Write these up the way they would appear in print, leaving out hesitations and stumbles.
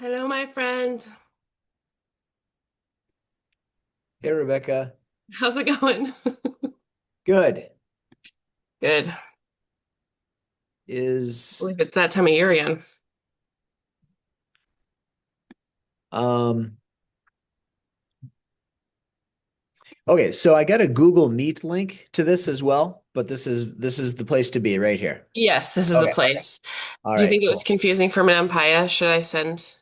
Hello, my friend. Hey, Rebecca. How's it going? Good. Good. Is Believe it's that time of year again. um okay, so I got a Google Meet link to this as well, but this is the place to be right here. Yes, this is the Okay. place. All Do you right, think it was cool. confusing for Madame Paya? Should I send?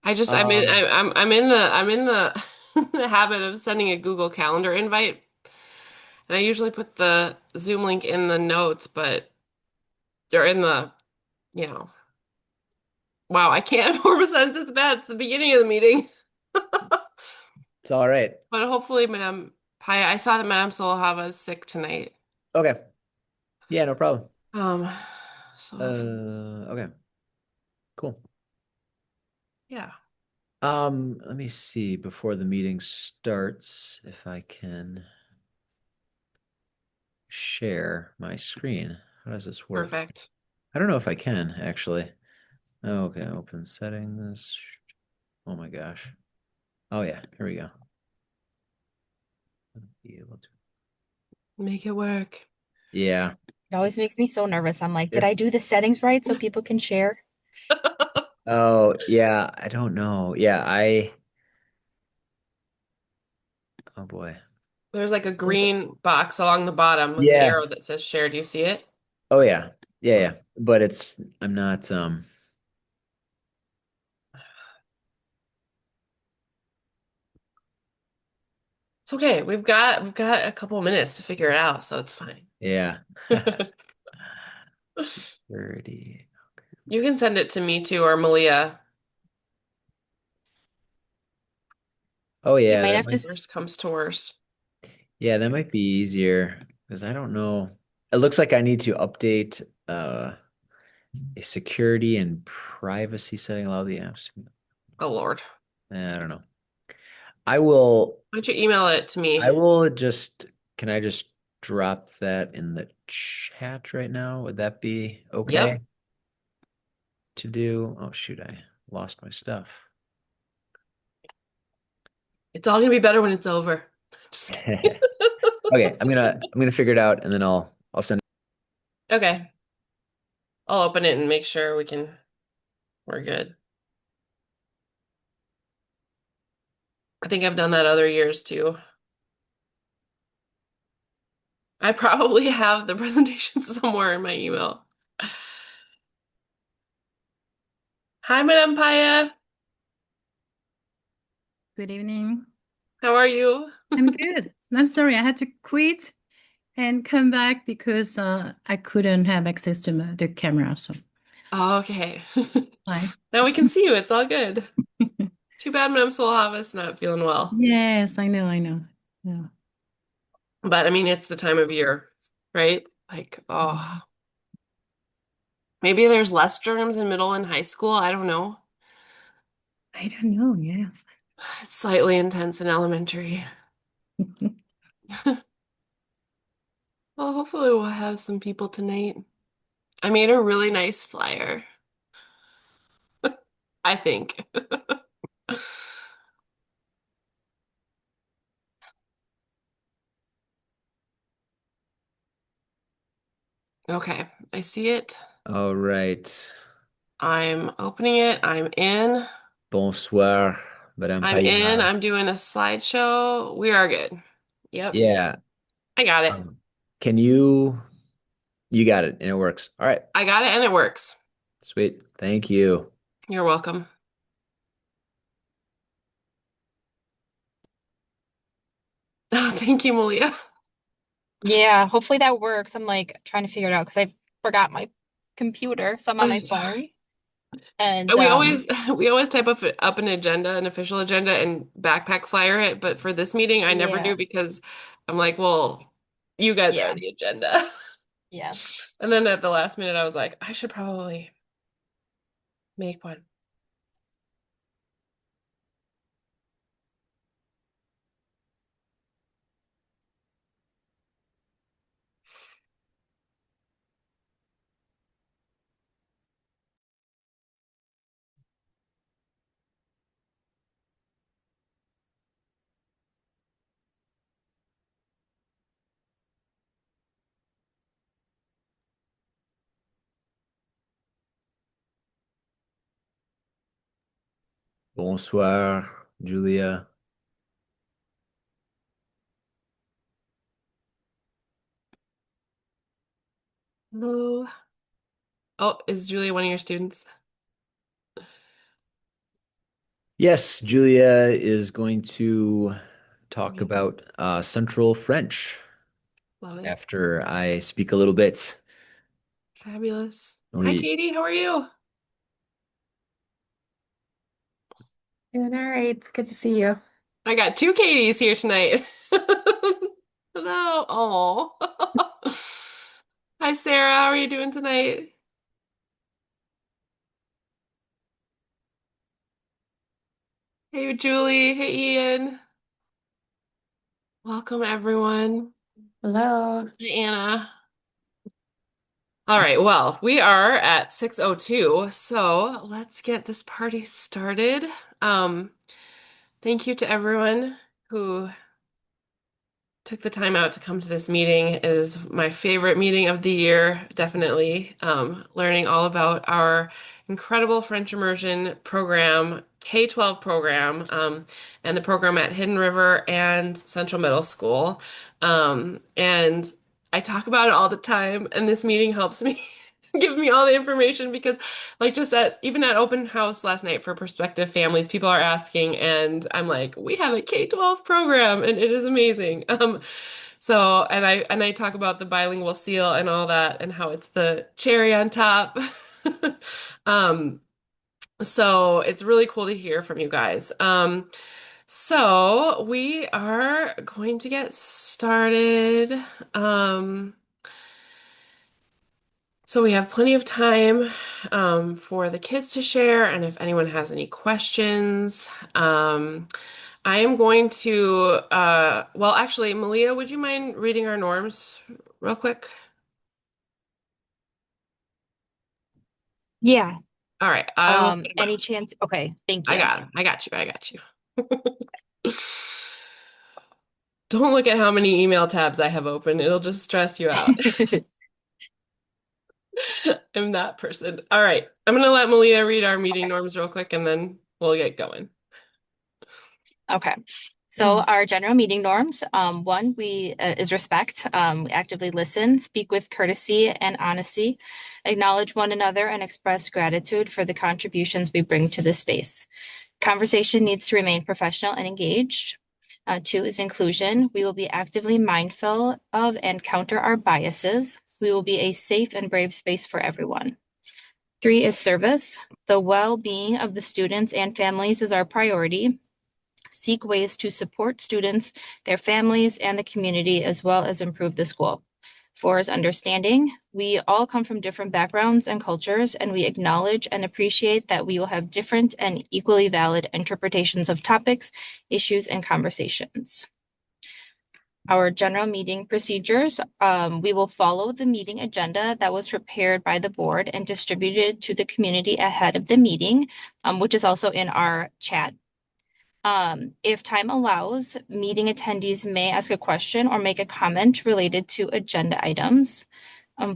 Um I'm in the the habit of sending a Google Calendar invite, and I usually put the Zoom link in the notes, but they're in the, you know, wow, I can't form a sentence. It's bad. It's the beginning of the meeting. it's all right. But hopefully, Madame Paya, I saw that Madame Solhava is sick tonight. Okay. Yeah, no problem. Um, so hopefully, Okay. Cool. yeah, Let me see before the meeting starts if I can share my screen. How does this work? perfect. I don't know if I can actually. Okay, open settings. Oh my gosh. Oh yeah, here we go. Be able to. Make it work. Yeah. It always makes me so nervous. I'm like, did If I do the settings right so people can share? oh yeah, I don't know. Oh boy. There's like a Does it? green box along the bottom with the Yeah. arrow that says share. Do you see it? Oh yeah. Yeah, Okay. yeah. But I'm not It's okay. We've got a couple of minutes to figure it out, so it's fine. yeah. Security. You can send it to me too or Malia. Oh You yeah, might that have to. might Worst comes to worst. be easier because I don't know. It looks like I need to update a security and privacy setting allow the apps. Oh Lord. I don't know. I will Why don't you email it to I me? will just, can I just drop that in the chat right now? Would that be Yep. okay to do? Oh shoot, I lost my stuff. It's all gonna be better when it's over. Just kidding. Okay, I'm gonna figure it out and then I'll send. Okay. I'll open it and make sure we're good. I think I've done that other years too. I probably have the presentation somewhere in my email. Hi, Madame Paya. Good evening. How are you? I'm good. I'm sorry, I had to quit and come back because I couldn't have access to the camera. So Okay. hi. Now we can see you. It's all good. Too bad Madame Solhava's not feeling well. Yes, I know, I know. Yeah. But I mean, it's the time of year, right? Like, oh, Mhm. maybe there's less germs in middle and high school. I don't know. I don't know. Yes. It's slightly intense in elementary. Well, hopefully we'll have some people tonight. I made a really nice flyer, I think. Okay, I see it. All right. I'm opening it. I'm in. Bonsoir, Madame I'm in. Paya. I'm doing a slideshow. We are good. Yep, Yeah. I got it. Um, can you got it and it works. All right. I got it and it works. Sweet. Thank you. You're welcome. Oh, thank you, Malia. Yeah, hopefully that works. I'm like trying to figure it out because I forgot my computer, so I'm on my phone. Sorry. And And we always we always type up an agenda, an official agenda, and backpack flyer it. But for this meeting, I never yeah, do because I'm like, well, you guys are yeah, the agenda. yeah. And then at the last minute, I was like, I should probably make one. Bonsoir, Julia. Hello. Oh, is Julia one of your students? Yes, Julia is going to talk Okay. about Central French Love it. after I speak a little bit. Fabulous. Hi, We, Katie. How are you? Doing all right. It's good to see you. I got two Katies here tonight. Hello. Oh. Hi, Sarah. How are you doing tonight? Hey, Julie. Hey, Ian. Welcome, everyone. Hello. Hi, Anna. All right. Well, we are at 6:02, so let's get this party started. Um, thank you to everyone who took the time out to come to this meeting. It is my favorite meeting of the year, definitely. Learning all about our incredible French immersion program, K-12 program, and the program at Hidden River and Central Middle School. And I talk about it all the time, and this meeting helps me. Give me all the information because like just at even at open house last night for prospective families, people are asking and I'm like, we have a K-12 program and it is amazing. So and I talk about the bilingual seal and all that and how it's the cherry on top. Um, so it's really cool to hear from you guys. So we are going to get started. Um, so we have plenty of time for the kids to share, and if anyone has any questions, I am going to, well, actually, Malia, would you mind reading our norms real quick? Yeah. All right, I will put them Any up. chance? Okay, thank I you. got 'em. I got you. I got you. Don't look at how many email tabs I have open. It'll just stress you out. I'm that person. All right, I'm gonna let Malia read our meeting Okay. norms real quick, and then we'll get going. Okay. So our general meeting norms, one, we is respect. We actively listen, speak with courtesy and honesty, acknowledge one another, and express gratitude for the contributions we bring to the space. Conversation needs to remain professional and engaged. Two is inclusion. We will be actively mindful of and counter our biases. We will be a safe and brave space for everyone. Three is service. The well-being of the students and families is our priority. Seek ways to support students, their families, and the community, as well as improve the school. Four is understanding. We all come from different backgrounds and cultures, and we acknowledge and appreciate that we will have different and equally valid interpretations of topics, issues, and conversations. Our general meeting procedures, we will follow the meeting agenda that was prepared by the board and distributed to the community ahead of the meeting, which is also in our chat. If time allows, meeting attendees may ask a question or make a comment related to agenda items.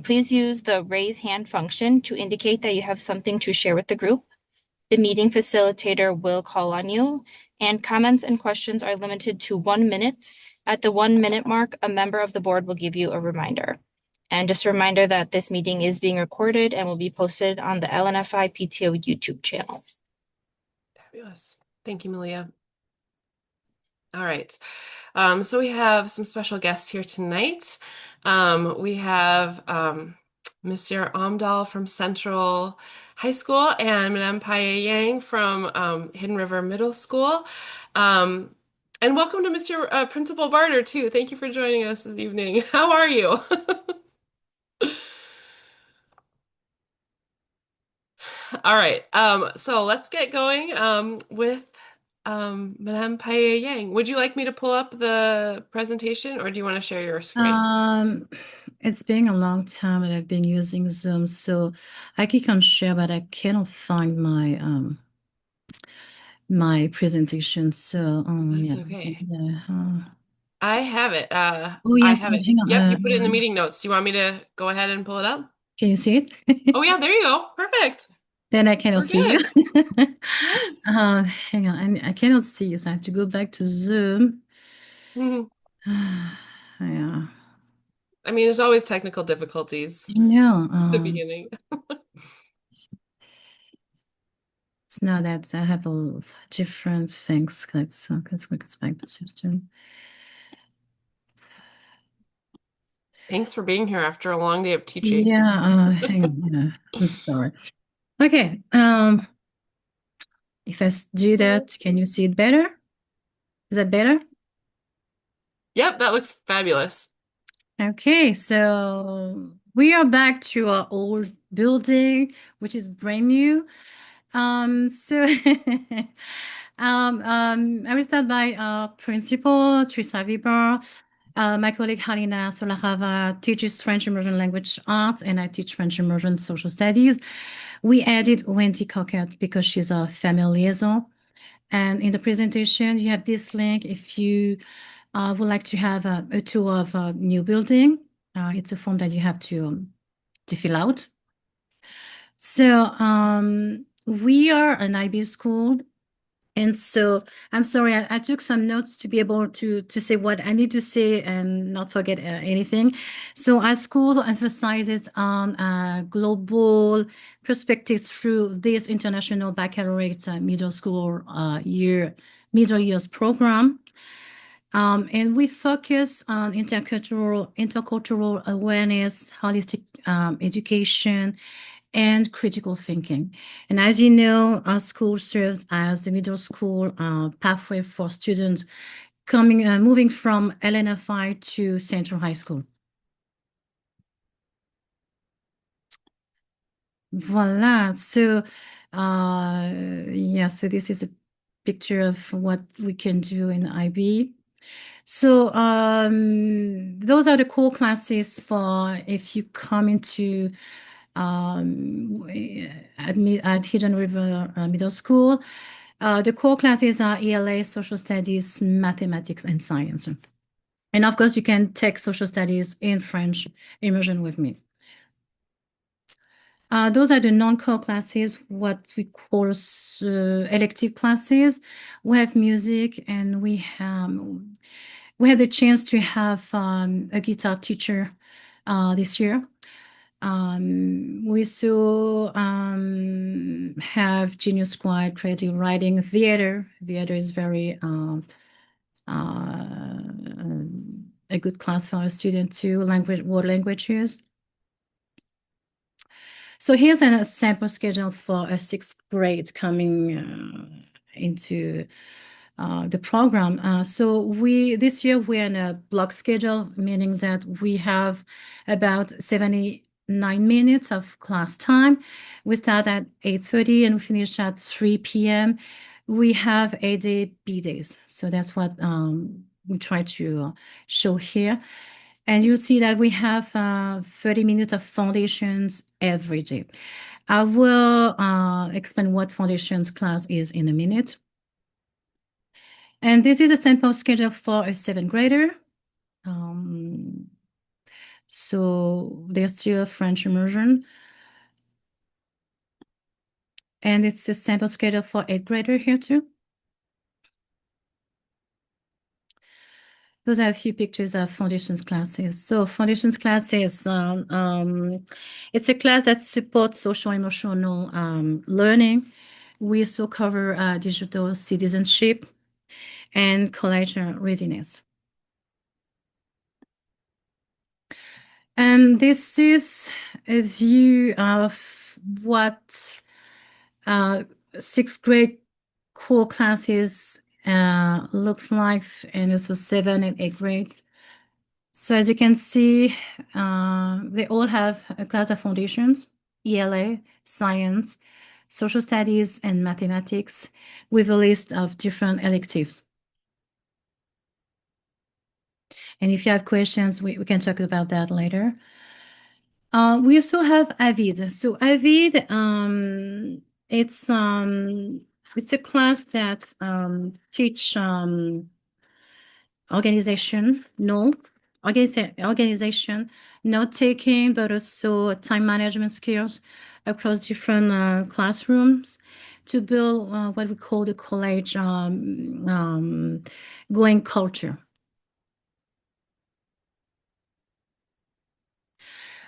Please use the raise hand function to indicate that you have something to share with the group. The meeting facilitator will call on you, and comments and questions are limited to 1 minute. At the 1 minute mark, a member of the board will give you a reminder. And just a reminder that this meeting is being recorded and will be posted on the LNFI PTO YouTube channel. Fabulous. Thank you, Malia. All right. So we have some special guests here tonight. We have Monsieur Amdal from Central High School and Madame Paye Yang from Hidden River Middle School. And welcome to Mr. Principal Barter, too. Thank you for joining us this evening. How are you? All right. So let's get going with Madame Paye Yang. Would you like me to pull up the presentation or do you want to share your screen? Um, it's been a long time that I've been using Zoom, so I click on share, but I cannot find my presentation. So That's yeah, okay. yeah. I have it. Oh I yes, have it. hang on. Yep, you put it in the meeting notes. Do you want me to go ahead and pull it up? Can you see Oh it? yeah, there you go. Perfect. Then I cannot We're see you. good. Nice. Hang on, I cannot see you, so I have to go back to Zoom. Mhm. Yeah, I mean, there's always technical difficulties I know. at the beginning. It's not that I have a lot of different things. Let's look at the system. Thanks for being here after a long day of teaching. Yeah, hang on. Yeah, I'm sorry. Okay. If I do that, can you see it better? Is that better? Yep, that looks fabulous. Okay, so we are back to our old building, which is brand new. So I will start by our principal, Teresa Weber. My colleague Halina Solarava teaches French immersion language arts, and I teach French immersion social studies. We added Wendy Cockett because she's a family liaison. And in the presentation, you have this link if you would like to have a tour of a new building. It's a form that you have to fill out. So we are an IB school, and so I'm sorry, I took some notes to be able to say what I need to say and not forget anything. So our school emphasizes on global perspectives through this international baccalaureate middle school middle years program. And we focus on intercultural awareness, holistic education, and critical thinking. And as you know, our school serves as the middle school pathway for students moving from LNFI to Central High School. Voila. So, yeah, so this is a picture of what we can do in IB. So those are the core classes for if you come into at Hidden River Middle School. The core classes are ELA, Social Studies, Mathematics, and Science. And of course, you can take Social Studies in French immersion with me. Those are the non-core classes, what we call elective classes. We have music, and we had the chance to have a guitar teacher this year. We also have Genius Squad, creative writing, theater. Theater is very a good class for a student too. World languages. So here's a sample schedule for a sixth grade coming into the program. So this year we're in a block schedule, meaning that we have about 79 minutes of class time. We start at 8:30 and we finish at 3 p.m. We have A day, B days. So that's what we try to show here. And you see that we have 30 minutes of foundations every day. I will explain what foundations class is in a minute. And this is a sample schedule for a seventh grader. So there's still French immersion. And it's a sample schedule for eighth grader here too. Those are a few pictures of foundations classes. So foundations classes, it's a class that supports social emotional learning. We also cover digital citizenship and college readiness. And this is a view of what sixth grade core classes looks like, and also seventh and eighth grade. So as you can see, they all have a class of foundations, ELA, science, social studies, and mathematics, with a list of different electives. And if you have questions, we can talk about that later. We also have Avid. So Avid, it's a class that teach organization, no, organization, note taking, but also time management skills across different classrooms to build what we call the college going culture.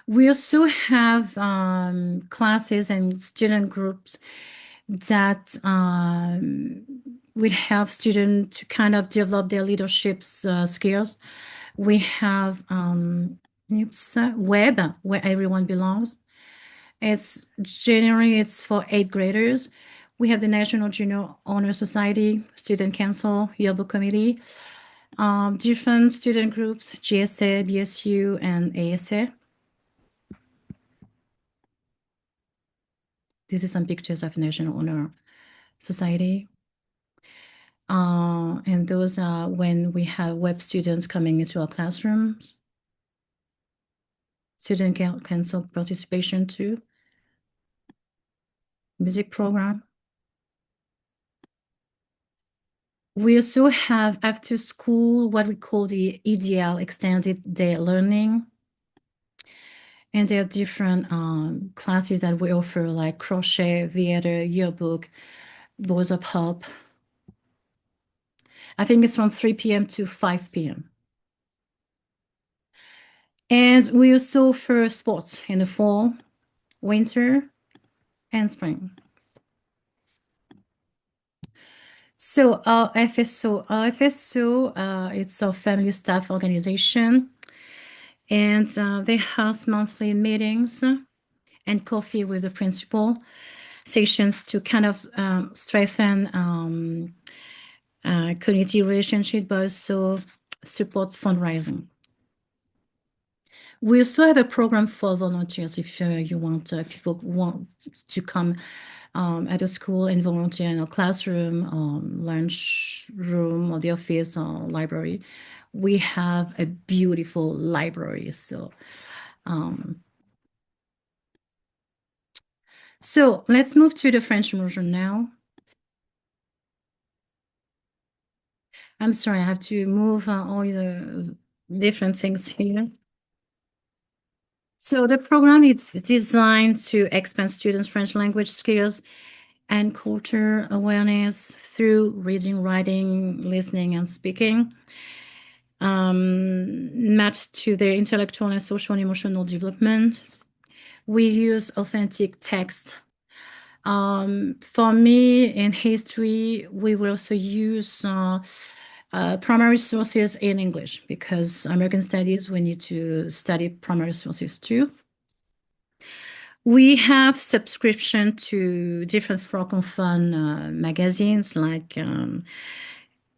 We also have classes and student groups that will help students to kind of develop their leadership skills. We have web where everyone belongs. It's generally it's for 8th graders. We have the National Junior Honor Society, Student Council, Yearbook Committee, different student groups, GSA, BSU, and ASA. This is some pictures of National Honor Society. And those are when we have web students coming into our classrooms. Student council participation too. Music program. We also have after school what we call the EDL, Extended Day Learning. And there are different classes that we offer like crochet, theater, yearbook, Bows of Hope. I think it's from 3 p.m. to 5 p.m. And we also offer sports in the fall, winter, and spring. So our FSO, it's our family staff organization, and they host monthly meetings and coffee with the principal sessions to kind of strengthen community relationship, but also support fundraising. We also have a program for volunteers if you want people want to come at a school and volunteer in a classroom, lunch room, or the office, or library. We have a beautiful library. So let's move to the French immersion now. I'm sorry, I have to move all the different things here. So the program is designed to expand students' French language skills and culture awareness through reading, writing, listening, and speaking, matched to their intellectual and social and emotional development. We use authentic text. For me, in history, we will also use primary sources in English because American Studies, we need to study primary sources too. We have subscription to different francophone magazines like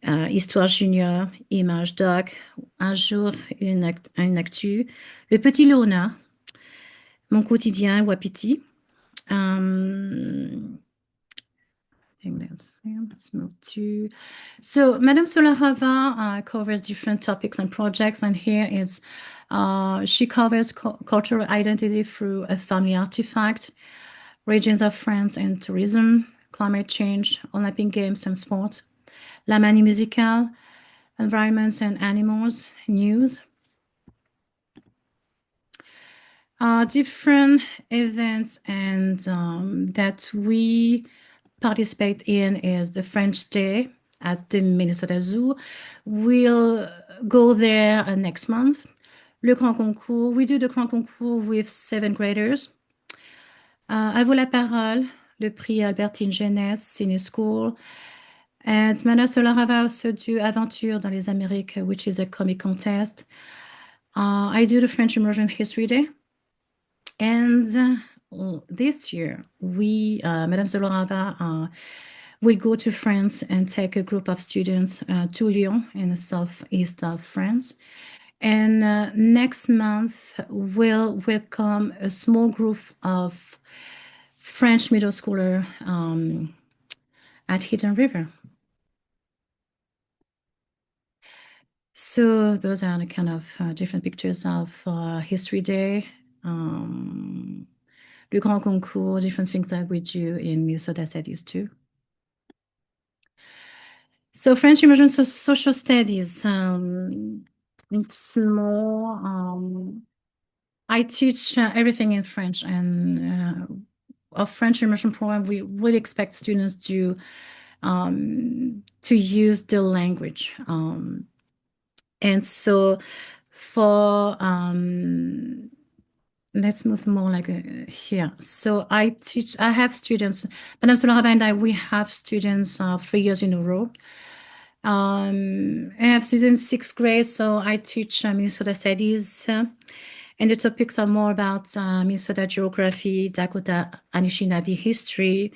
Histoire Junior, Image Doc, Un jour, une actu, Le Petit Léonard, Mon quotidien, Wapiti. I think that's it. Let's move to. So, Madame Solarava covers different topics and projects, and here is she covers cultural identity through a family artifact, regions of France and tourism, climate change, Olympic Games and sport, La Manie musicale, environments and animals, news. Different events and that we participate in is the French Day at the Minnesota Zoo. We'll go there next month. Le Grand Concours, we do the Grand Concours with 7th graders. À vous la parole, le prix Albertine Jeunesse, Cine School. And Madame Solarava also do Aventure dans les Amériques, which is a comic contest. I do the French Immersion History Day. And this year, we, Madame Solarava, will go to France and take a group of students to Lyon in the southeast of France. And next month, we'll welcome a small group of French middle schooler at Hidden River. So those are the kind of different pictures of History Day, Le Grand Concours, different things that we do in Minnesota Studies too. So French Immersion Social Studies. It's more, I teach everything in French, and our French immersion program, we really expect students to use the language. And so for let's move more like here. So I have students, Madame Solara and I, we have students 3 years in a row. I have students sixth grade, so I teach Minnesota studies, and the topics are more about Minnesota geography, Dakota Anishinaabe history,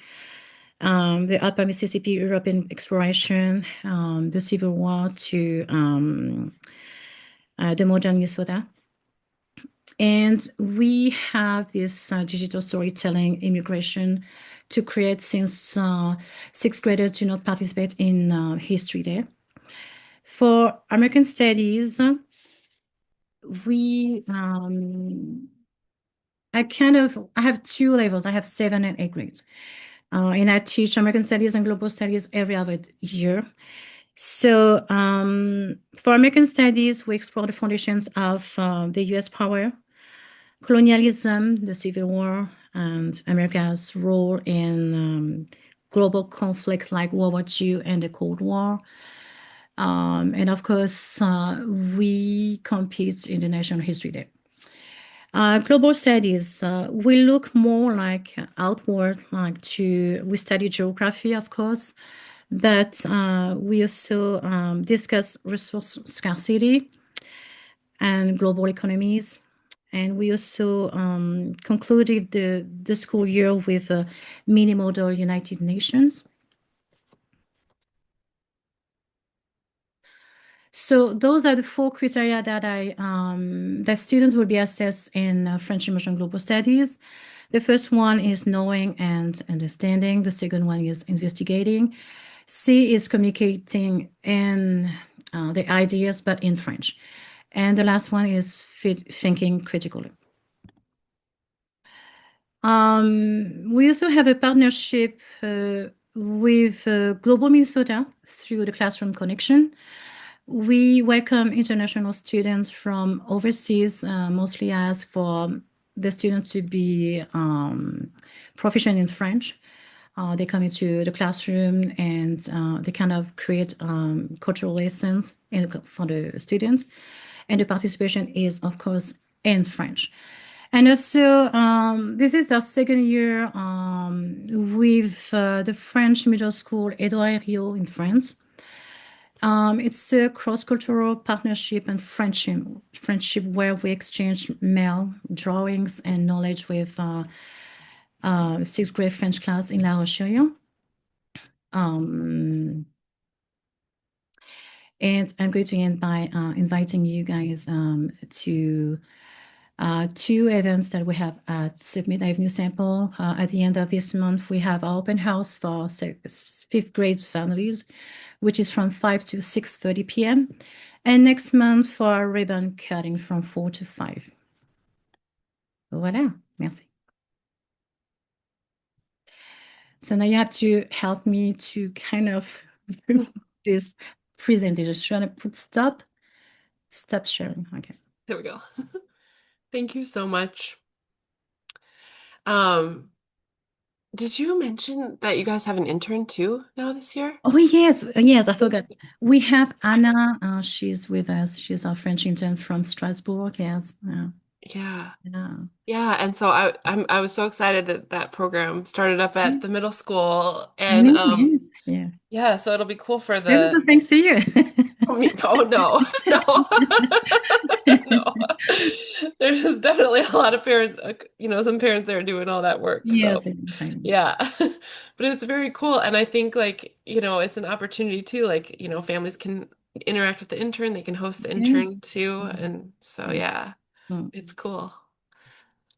the Upper Mississippi European exploration, the Civil War to the modern Minnesota. And we have this digital storytelling immigration to create, since sixth graders do not participate in History Day. For American Studies, we I have two levels. I have 7 and 8 grades, and I teach American Studies and Global Studies every other year. So for American Studies, we explore the foundations of the U.S. power, colonialism, the Civil War, and America's role in global conflicts like World War II and the Cold War. And of course, we compete in the National History Day. Global studies, we look more like outward, we study geography, of course, but we also discuss resource scarcity and global economies. And we also concluded the school year with a mini model United Nations. So those are the 4 criteria that students will be assessed in French Immersion Global Studies. The first one is knowing and understanding. The second one is investigating. C is communicating in the ideas, but in French. And the last one is thinking critically. We also have a partnership with Global Minnesota through the Classroom Connection. We welcome international students from overseas, mostly ask for the students to be proficient in French. They come into the classroom and they kind of create cultural lessons for the students. And the participation is, of course, in French. And also, this is our second year with the French middle school Edouard Herriot in France. It's a cross-cultural partnership and friendship where we exchange mail, drawings, and knowledge with sixth grade French class in La Roche. And I'm going to end by inviting you guys to 2 events that we have at Submit Avenue Sample. At the end of this month, we have our open house for fifth grade families, which is from 5 to 6:30 p.m. And next month for ribbon cutting from 4 to 5. Voilà, merci. So now you have to help me to kind of do this presentation. Trying to put stop sharing. Okay. There we go. Thank you so much. Um, did you mention that you guys have an intern too now this year? Oh, yes, I forgot. We have Anna. She's with us. She's our French intern from Strasbourg. Yes. Yeah. Yeah. Yeah, and so I was so excited that that program started up at the middle school, I and know, yes, yes. yeah, so it'll be cool for That is the a thanks to you. oh no, no. No. There's definitely a lot of parents, some parents that are doing all that work. Yes, So, I know. yeah. But it's very cool. And I think it's an opportunity too. Families can interact with the intern, they can host the Yes. intern too. And so, yeah, Mm. it's cool.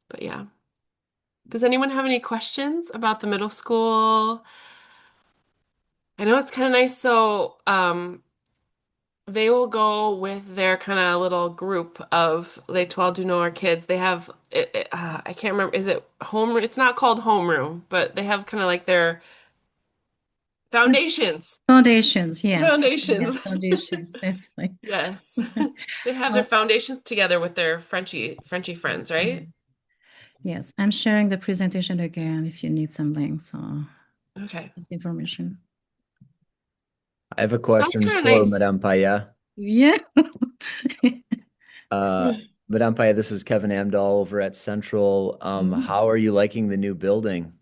But yeah. Does anyone have any questions about the middle school? I know it's kind of nice. So, they will go with their kind of little group of Les 12 do know kids. They have I can't remember. Is it homeroom? It's not called homeroom, but they have kind of like Foundations. Foundations, yes. Yes, Foundations. foundations. That's fine. Yes. They have their Well, foundations together with their Frenchy friends, right? yes, I'm sharing the presentation again if you need some links or Okay. information. I have a Sounds question kind of for nice. Madame Paya. Yeah. Uh, Madame Paya, this is Kevin Amdahl over at Central. Mhm. How are you liking the new building?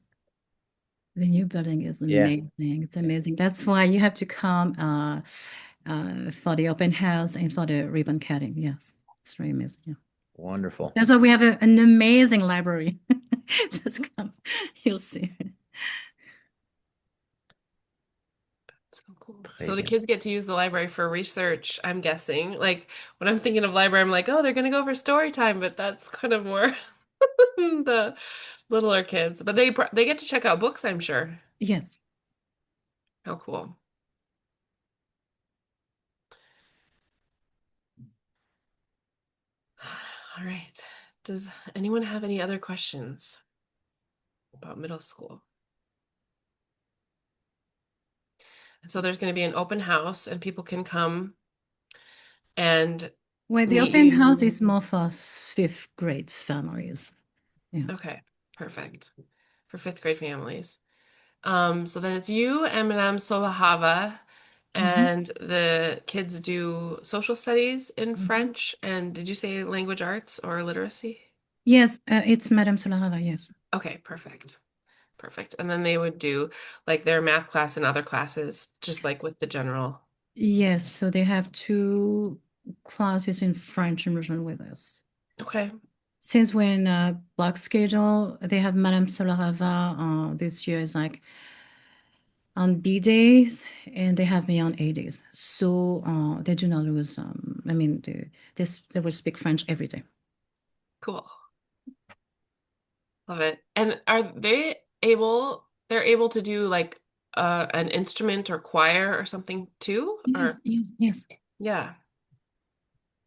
The new building is Yeah, amazing. It's amazing. That's why you have to come for the open house and for the ribbon cutting. Yes, it's really amazing. Yeah. wonderful. That's why we have an amazing library. Just come, you'll see. So cool. Très So the bien. kids get to use the library for research, I'm guessing. Like when I'm thinking of library, I'm like, oh, they're gonna go for story time, but that's kind of more the littler kids. But they get to check out books, I'm sure. Yes. How cool. All right. Does anyone have any other questions about middle school? And so there's going to be an open house and people can come and Well, the meet open house you. is more for fifth grade families. Yeah. Okay, perfect. For fifth grade families. So then it's you, Eminem, Solahava, Mhm. and the kids do social studies in Mhm. French. And did you say language arts or literacy? Yes, it's Madame Solarava. Yes. Okay, perfect. Perfect. And then they would do like their math class and other classes, just like with the general. Yes. So they have two classes in French immersion with us. Okay. Since when block schedule, they have Madame Solarava this year is like on B days, and they have me on A days. So they do not lose. I mean, they will speak French every day. Cool. Love it. And are they they're able to do like an instrument or choir or something too? Or Yes, yes, yes. yeah,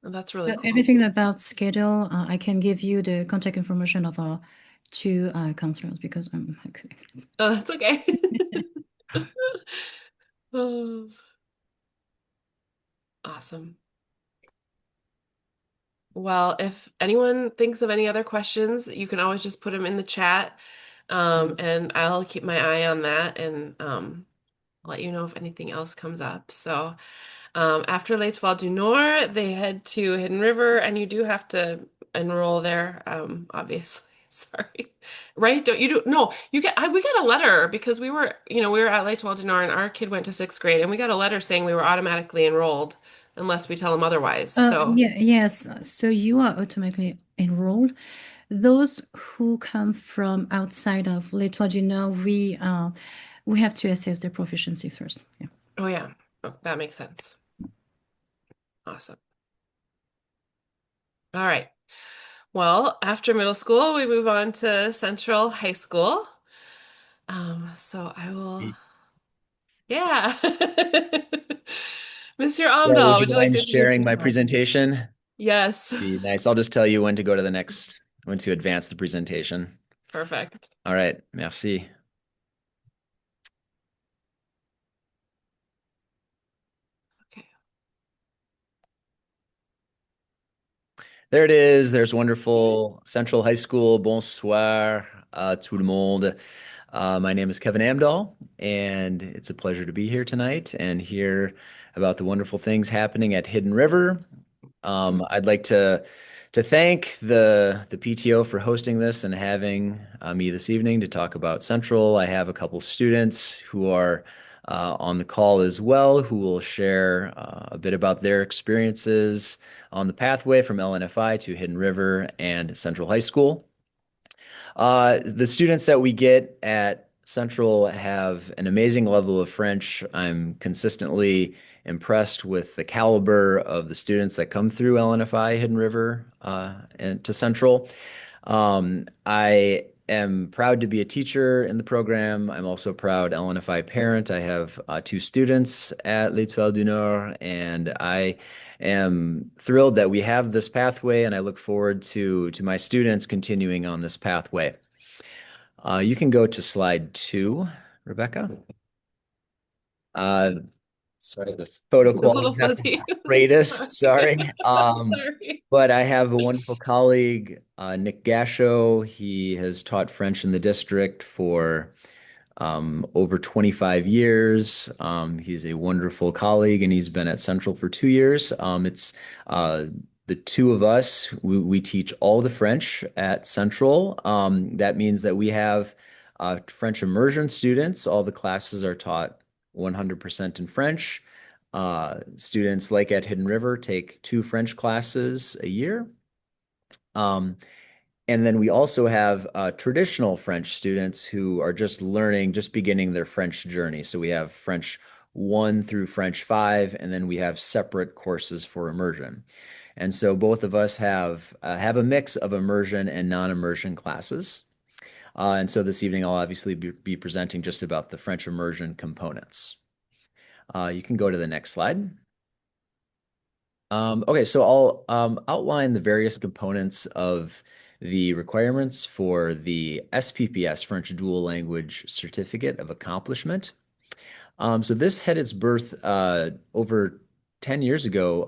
that's really So cool. everything about schedule, I can give you the contact information of our two counselors because I couldn't. Oh, that's okay. Oh, awesome. Well, if anyone thinks of any other questions, you can always just put them in the chat. And I'll keep my eye on that and let you know if anything else comes up. So after L'Étoile du Nord, they head to Hidden River, and you do have to enroll there, obviously. Sorry. Right? Don't you do no, you get we got a letter because we were at L'Étoile du Nord and our kid went to sixth grade and we got a letter saying we were automatically enrolled unless we tell them otherwise. So, Yeah, yes. So you are automatically enrolled. Those who come from outside of l'Étoile du Nord, we have to assess their proficiency first. Yeah. oh yeah, oh, that makes sense. Awesome. All right. Well, after middle school, we move on to Central High School. So I will, yeah. Monsieur Yeah, would Amdahl, you would you like mind to introduce sharing my yourself? presentation? Yes. Be nice. I'll just tell you when to go to the next, when to advance the presentation. Perfect. All right, merci. Okay. There it is. There's wonderful Central High School. Bonsoir, tout le monde. My name is Kevin Amdahl, and it's a pleasure to be here tonight and hear about the wonderful things happening at Hidden River. I'd like to thank the PTO for hosting this and having me this evening to talk about Central. I have a couple students who are on the call as well, who will share a bit about their experiences on the pathway from LNFI to Hidden River and Central High School. The students that we get at Central have an amazing level of French. I'm consistently impressed with the caliber of the students that come through LNFI Hidden River and to Central. I am proud to be a teacher in the program. I'm also a proud LNFI parent. I have two students at L'Étoile du Nord, and I am thrilled that we have this pathway, and I look forward to my students continuing on this pathway. You can go to slide 2, Rebecca. Uh, sorry, the photo It's a quality little is not the fuzzy. greatest. Sorry. Sorry. But I have a wonderful colleague, Nick Gasho. He has taught French in the district for over 25 years. He's a wonderful colleague, and he's been at Central for 2 years. It's the two of us. We teach all the French at Central. That means that we have French immersion students. All the classes are taught 100% in French. Students like at Hidden River take 2 French classes a year. And then we also have traditional French students who are just learning, just beginning their French journey. So we have French 1 through French 5, and then we have separate courses for immersion. And so both of us have a mix of immersion and non-immersion classes. And so this evening I'll obviously be presenting just about the French immersion components. You can go to the next slide. Okay, so I'll outline the various components of the requirements for the SPPS, French Dual Language Certificate of Accomplishment. So this had its birth over 10 years ago,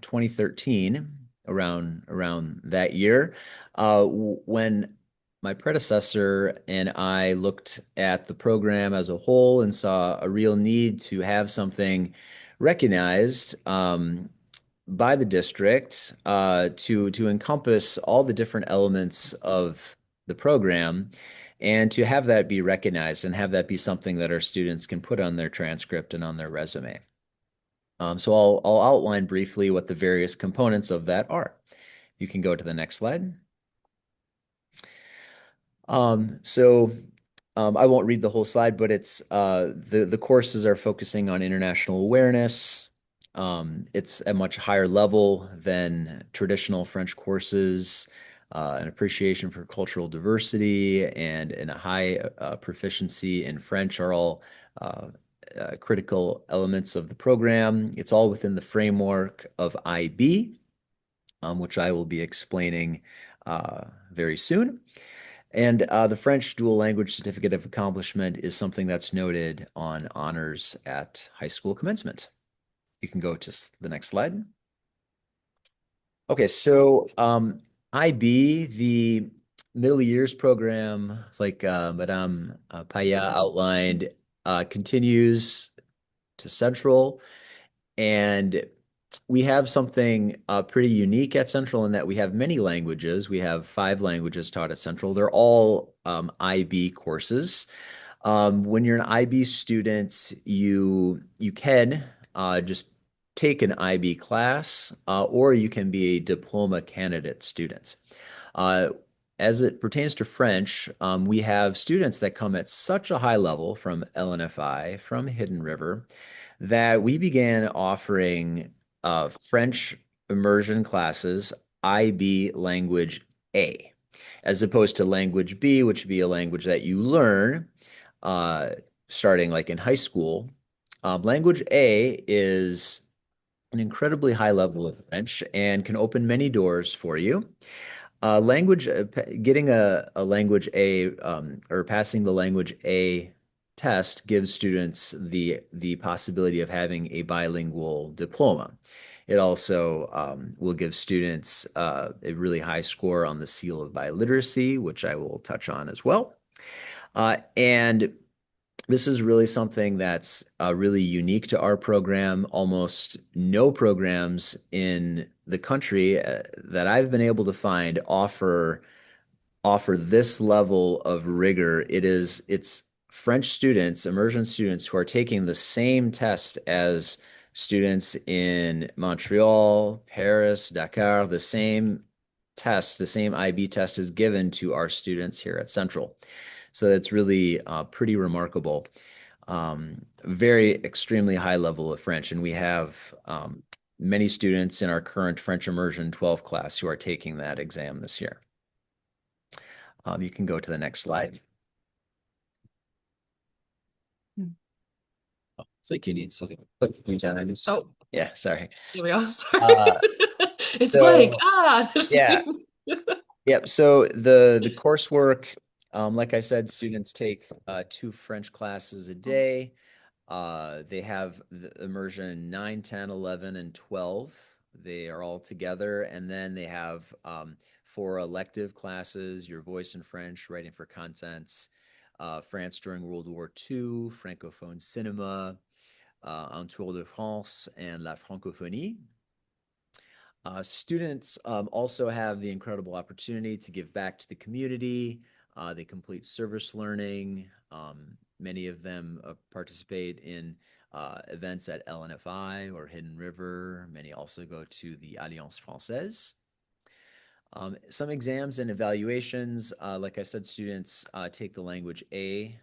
2013, around that year, when my predecessor and I looked at the program as a whole and saw a real need to have something recognized by the district to encompass all the different elements of the program and to have that be recognized and have that be something that our students can put on their transcript and on their resume. So I'll outline briefly what the various components of that are. You can go to the next slide. I won't read the whole slide, but it's the courses are focusing on international awareness. It's a much higher level than traditional French courses, an appreciation for cultural diversity and a high proficiency in French are all critical elements of the program. It's all within the framework of IB, which I will be explaining very soon. And the French Dual Language Certificate of Accomplishment is something that's noted on honors at high school commencement. You can go to the next slide. Okay, so IB, the middle years program, like Madame Paya outlined, continues to Central. And we have something pretty unique at Central in that we have many languages. We have 5 languages taught at Central. They're all IB courses. When you're an IB student, you can just take an IB class, or you can be a diploma candidate student. As it pertains to French, we have students that come at such a high level from LNFI, from Hidden River, that we began offering French immersion classes, IB language A, as opposed to language B, which would be a language that you learn starting like in high school. Language A is an incredibly high level of French and can open many doors for you. Getting a language A or passing the language A test gives students the possibility of having a bilingual diploma. It also will give students a really high score on the seal of biliteracy, which I will touch on as well. And this is really something that's really unique to our program. Almost no programs in the country that I've been able to find offer this level of rigor. It's French students, immersion students who are taking the same test as students in Montreal, Paris, Dakar. The same test, the same IB test is given to our students here at Central. So that's really pretty remarkable. Very extremely high level of French. And we have many students in our current French Immersion 12 class who are taking that exam this year. You can go to the next slide. Oh, it's like you need something. Click 3 times. Oh, yeah, sorry. here we go. Sorry. It's blank. Just yeah. kidding. Yep. So the coursework, like I said, students take 2 French classes a day. They have the immersion 9, 10, 11, and 12. They are all together. And then they have 4 elective classes, your voice in French, writing for contents, France during World War II, Francophone cinema, Un Tour de France, and La Francophonie. Students also have the incredible opportunity to give back to the community. They complete service learning. Many of them participate in events at LNFI or Hidden River. Many also go to the Alliance Française. Some exams and evaluations, like I said, students take the language A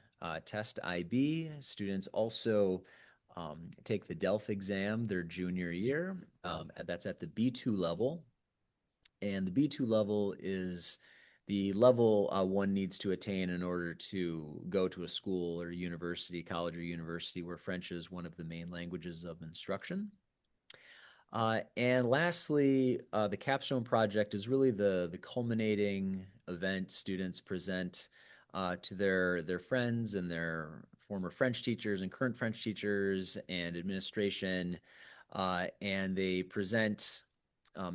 test IB. Students also take the DELF exam their junior year. That's at the B2 level. And the B2 level is the level one needs to attain in order to go to a school or university, college or university, where French is one of the main languages of instruction. And lastly, the capstone project is really the culminating event. Students present to their friends and their former French teachers and current French teachers and administration, and they present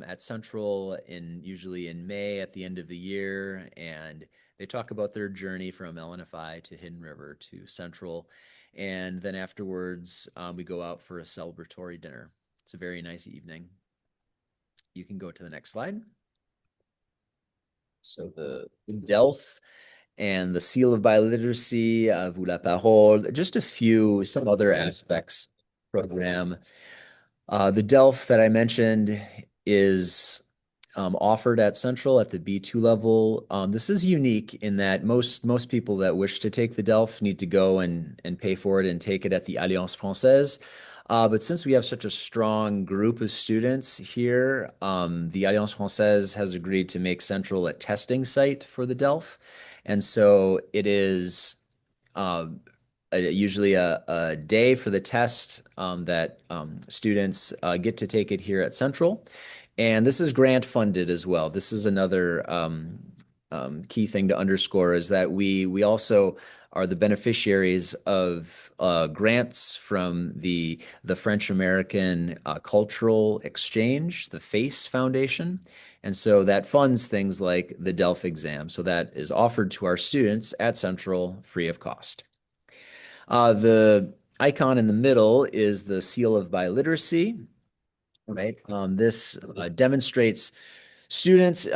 at Central usually in May at the end of the year, and they talk about their journey from LNFI to Hidden River to Central, and then afterwards we go out for a celebratory dinner. It's a very nice evening. You can go to the next slide. So the DELF and the Seal of Biliteracy, Vous la Parole, just some other aspects program. The DELF that I mentioned is offered at Central at the B2 level. This is unique in that most people that wish to take the DELF need to go and pay for it and take it at the Alliance Française. But since we have such a strong group of students here, the Alliance Française has agreed to make Central a testing site for the DELF. And so it is usually a day for the test that students get to take it here at Central. And this is grant funded as well. This is another key thing to underscore, is that we also are the beneficiaries of grants from the French American Cultural Exchange, the FACE Foundation. And so that funds things like the DELF exam. So that is offered to our students at Central free of cost. The icon in the middle is the Seal of Biliteracy, right? This demonstrates students,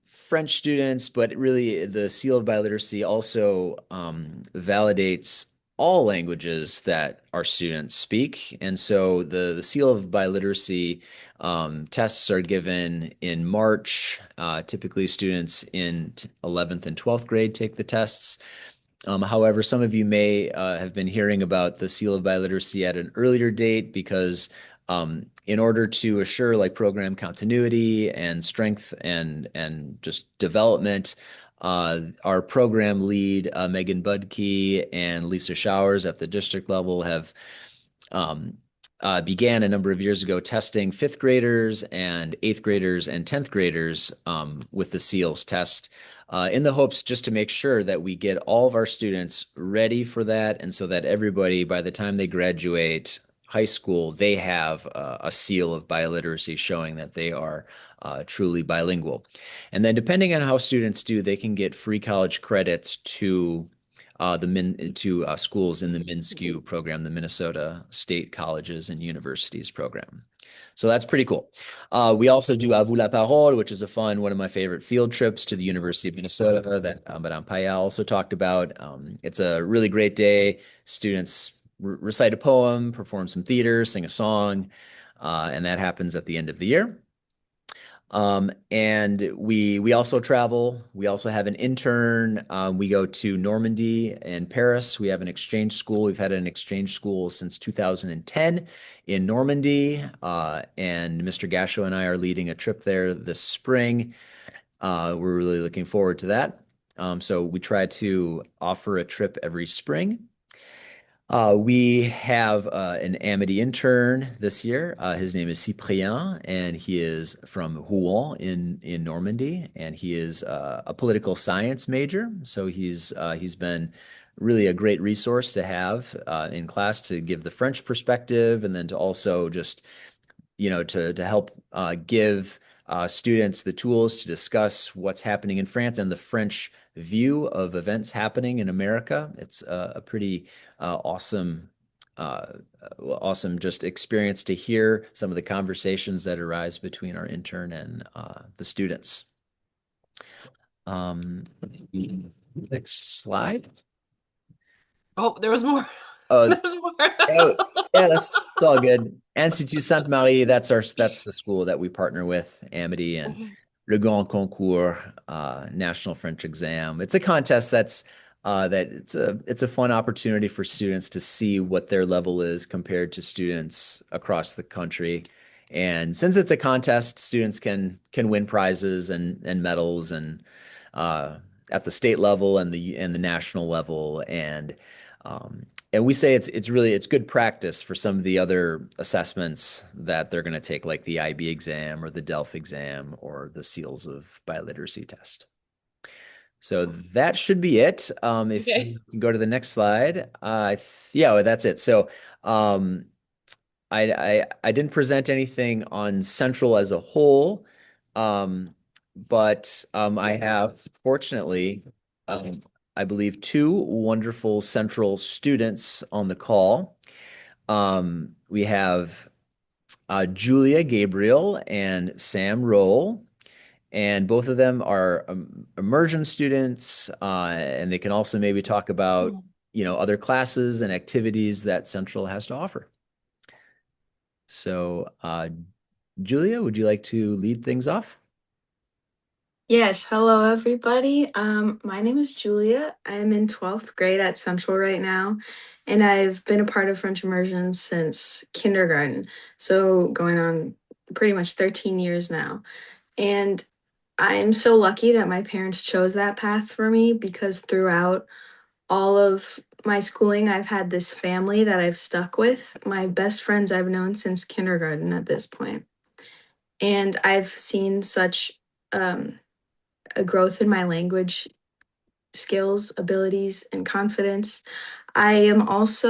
French students, but really the Seal of Biliteracy also validates all languages that our students speak. And so the Seal of Biliteracy tests are given in March. Typically students in 11th and 12th grade take the tests. However, some of you may have been hearing about the Seal of Biliteracy at an earlier date because in order to assure like program continuity and strength and just development, our program lead, Megan Budke and Lisa Showers at the district level have began a number of years ago testing 5th graders and 8th graders and 10th graders with the SEALS test in the hopes just to make sure that we get all of our students ready for that, and so that everybody, by the time they graduate high school, they have a seal of biliteracy showing that they are truly bilingual. And then depending on how students do, they can get free college credits to schools in the MINSCU program, the Minnesota State Colleges and Universities program. So that's pretty cool. We also do Vous la Parole, which is one of my favorite field trips to the University of Minnesota that Madame Payal also talked about. It's a really great day. Students recite a poem, perform some theater, sing a song, and that happens at the end of the year. And we also travel. We also have an intern. We go to Normandy and Paris. We have an exchange school. We've had an exchange school since 2010 in Normandy. And Mr. Gasho and I are leading a trip there this spring. We're really looking forward to that. So we try to offer a trip every spring. We have an Amity intern this year. His name is Cyprien, and he is from Rouen in Normandy, and he is a political science major. So he's been really a great resource to have in class to give the French perspective, and then to also just to help give students the tools to discuss what's happening in France and the French view of events happening in America. It's a pretty awesome, uh, awesome just experience to hear some of the conversations that arise between our intern and the students. Next slide. Oh, there was more. Oh, There's more. oh, yeah, it's all good. Institut Sainte Marie, that's the school that we partner with, Amity and Okay. Le Grand Concours, National French Exam. It's a contest that it's a fun opportunity for students to see what their level is compared to students across the country. And since it's a contest, students can win prizes and medals and uh, at the state level and the national level um, and we say it's good practice for some of the other assessments that they're going to take, like the IB exam or the DELF exam or the SEALS of Biliteracy test. So that should be it. If Okay. you can go to the next slide, yeah, well, that's it. So um, I didn't present anything on Central as a whole, but I have fortunately. Um, I believe, two wonderful Central students on the call. We have Julia Gabriel and Sam Roll, and both of them are immersion students, and they can also maybe talk about, other classes and activities that Central has to offer. So, Julia, would you like to lead things off? Yes, hello everybody. My name is Julia. I am in 12th grade at Central right now, and I've been a part of French immersion since kindergarten, so going on pretty much 13 years now. And I am so lucky that my parents chose that path for me because throughout all of my schooling, I've had this family that I've stuck with, my best friends I've known since kindergarten at this point. And I've seen such um, a growth in my language skills, abilities, and confidence. I was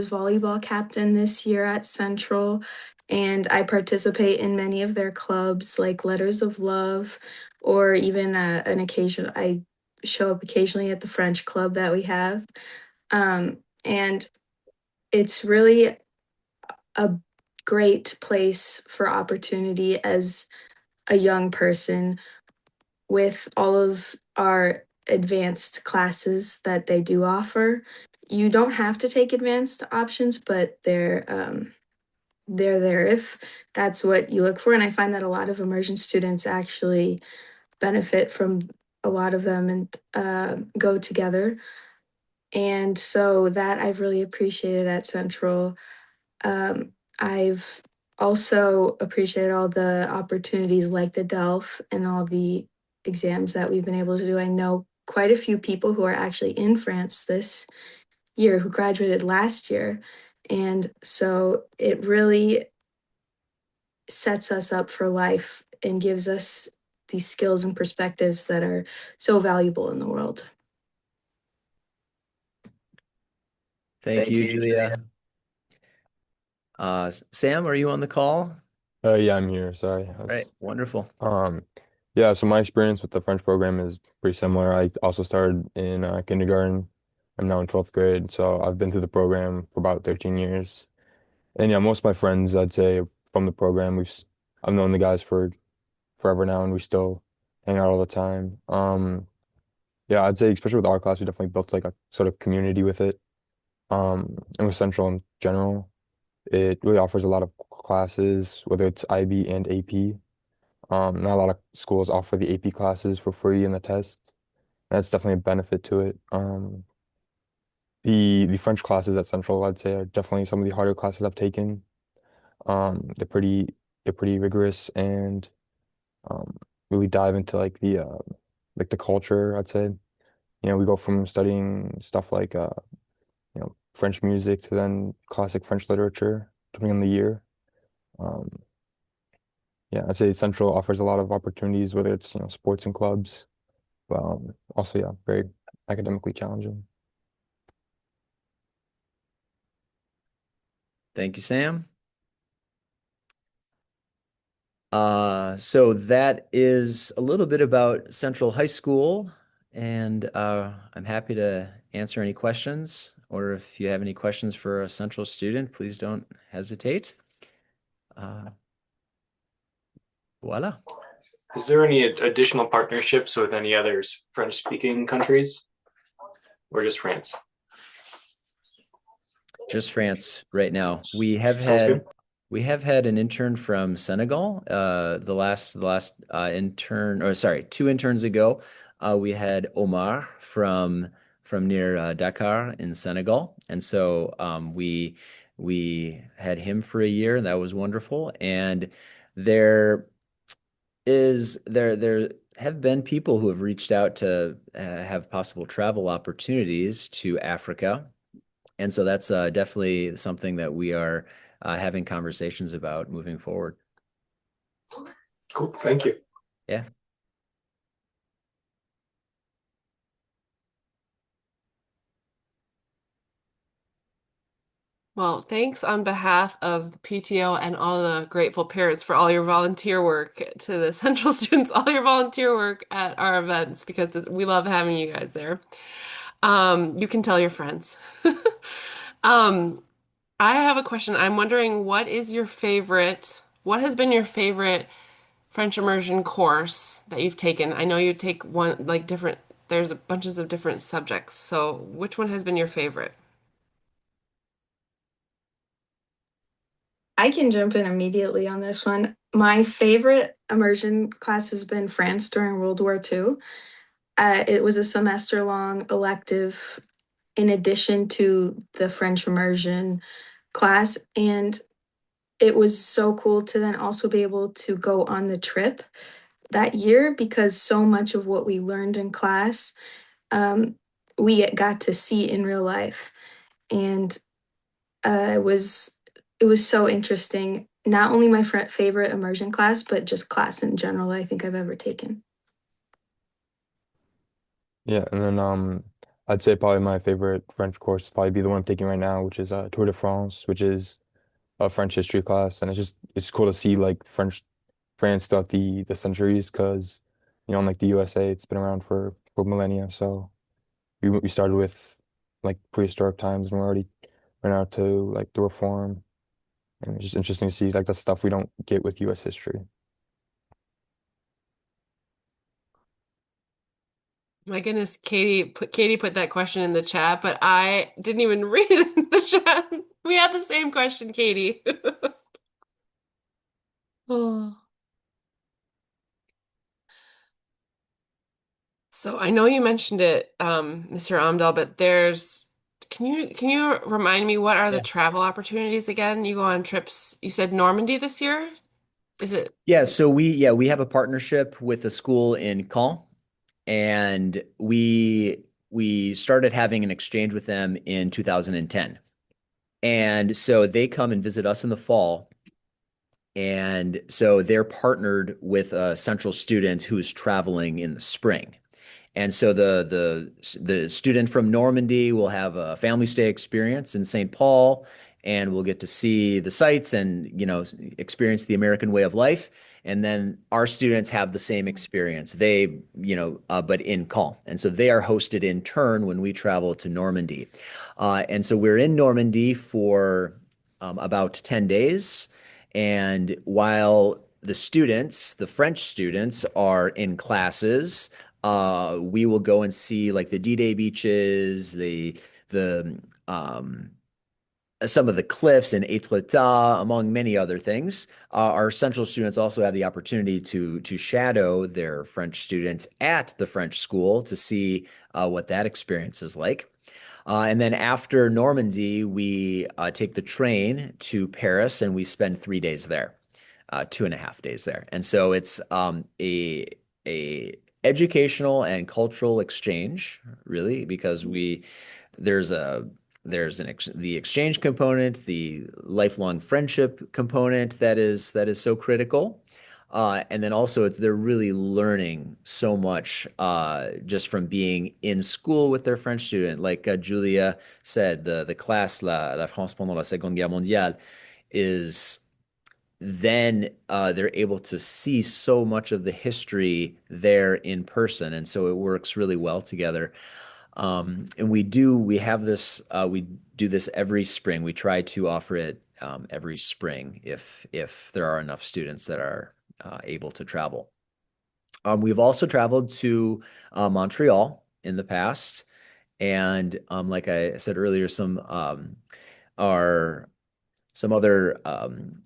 volleyball captain this year at Central, and I participate in many of their clubs like Letters of Love, or even an occasion, I show up occasionally at the French club that we have. And it's really a great place for opportunity as a young person with all of our advanced classes that they do offer. You don't have to take advanced options, but they're there if that's what you look for. And I find that a lot of immersion students actually benefit from a lot of them and go together. And so that I've really appreciated at Central. I've also appreciated all the opportunities like the DELF and all the exams that we've been able to do. I know quite a few people who are actually in France this year who graduated last year. And so it really sets us up for life and gives us these skills and perspectives that are so valuable in the world. Thank you, Julia. Sam, are you on the call? Yeah, I'm here. Sorry. All right, wonderful. Um, yeah, so my experience with the French program is pretty similar. I also started in kindergarten. I'm now in 12th grade, so I've been through the program for about 13 years. And yeah, most of my friends, I'd say, from the program, I've known the guys for forever now, and we still hang out all the time. Yeah, I'd say, especially with our class, we definitely built like a sort of community with it. And with Central in general, it really offers a lot of classes, whether it's IB and AP. Not a lot of schools offer the AP classes for free in the test. That's definitely a benefit to it. The French classes at Central, I'd say, are definitely some of the harder classes I've taken. They're pretty rigorous and um, really dive into like the culture, I'd say. We go from studying stuff like French music to then classic French literature, depending on the year. Um, yeah, I'd say Central offers a lot of opportunities, whether it's, sports and clubs, but also, yeah, very academically challenging. Thank you, Sam. So that is a little bit about Central High School, and I'm happy to answer any questions, or if you have any questions for a Central student, please don't hesitate. Uh, Voila. Is there any additional partnerships with any other French-speaking countries or just France? Just France right now. We have Sounds had good. we have had an intern from Senegal. The last intern, or sorry, 2 interns ago, we had Omar from near Dakar in Senegal, and so we had him for a year, and that was wonderful. And there there have been people who have reached out to have possible travel opportunities to Africa. And so that's definitely something that we are having conversations about moving forward. Cool. Thank you. Yeah. Well, thanks on behalf of the PTO and all the grateful parents for all your volunteer work, to the Central students, all your volunteer work at our events, because we love having you guys there. You can tell your friends. Um, I have a question. I'm wondering, what has been your favorite French immersion course that you've taken? I know you take one, like different, there's bunches of different subjects. So which one has been your favorite? I can jump in immediately on this one. My favorite immersion class has been France during World War II. It was a semester long elective in addition to the French immersion class. And it was so cool to then also be able to go on the trip that year because so much of what we learned in class, um, we got to see in real life. And it was so interesting. Not only my favorite immersion class, but just class in general, I think I've ever taken. Yeah, and then I'd say probably my favorite French course would probably be the one I'm taking right now, which is Tour de France, which is a French history class, and it's cool to see like France throughout the centuries, because unlike the USA, it's been around for millennia. So we started with like prehistoric times, and we're already right now to like the reform, and it's just interesting to see like the stuff we don't get with US history. My goodness, Katie put that question in the chat, but I didn't even read it in the chat. We had the same question, Katie. Oh. So I know you mentioned it, Mr. Amdal, but can you remind me, what are the Yeah. travel opportunities again? You go on trips. You said Normandy this year? Is it? Yeah, so we have a partnership with a school in Caen, and we started having an exchange with them in 2010. And so they come and visit us in the fall. And so they're partnered with a central student who is traveling in the spring. And so the student from Normandy will have a family stay experience in St. Paul, and we'll get to see the sights and experience the American way of life. And then our students have the same experience. But in Caen, and so they are hosted in turn when we travel to Normandy. And so we're in Normandy for about 10 days, and while the French students, are in classes, we will go and see like the D-Day beaches, the some of the cliffs in Étretat, among many other things. Our central students also have the opportunity to shadow their French students at the French school to see what that experience is like. And then after Normandy, we take the train to Paris, and we spend 3 days there, 2.5 days there. And so it's a educational and cultural exchange, really, because there's there's the exchange component, the lifelong friendship component that is so critical. And then also they're really learning so much just from being in school with their French student. Like Julia said, the class La France pendant la Seconde Guerre mondiale is then they're able to see so much of the history there in person, and so it works really well together. And we do this every spring. We try to offer it every spring if there are enough students that are able to travel. We've also traveled to Montreal in the past, and like I said earlier, our some other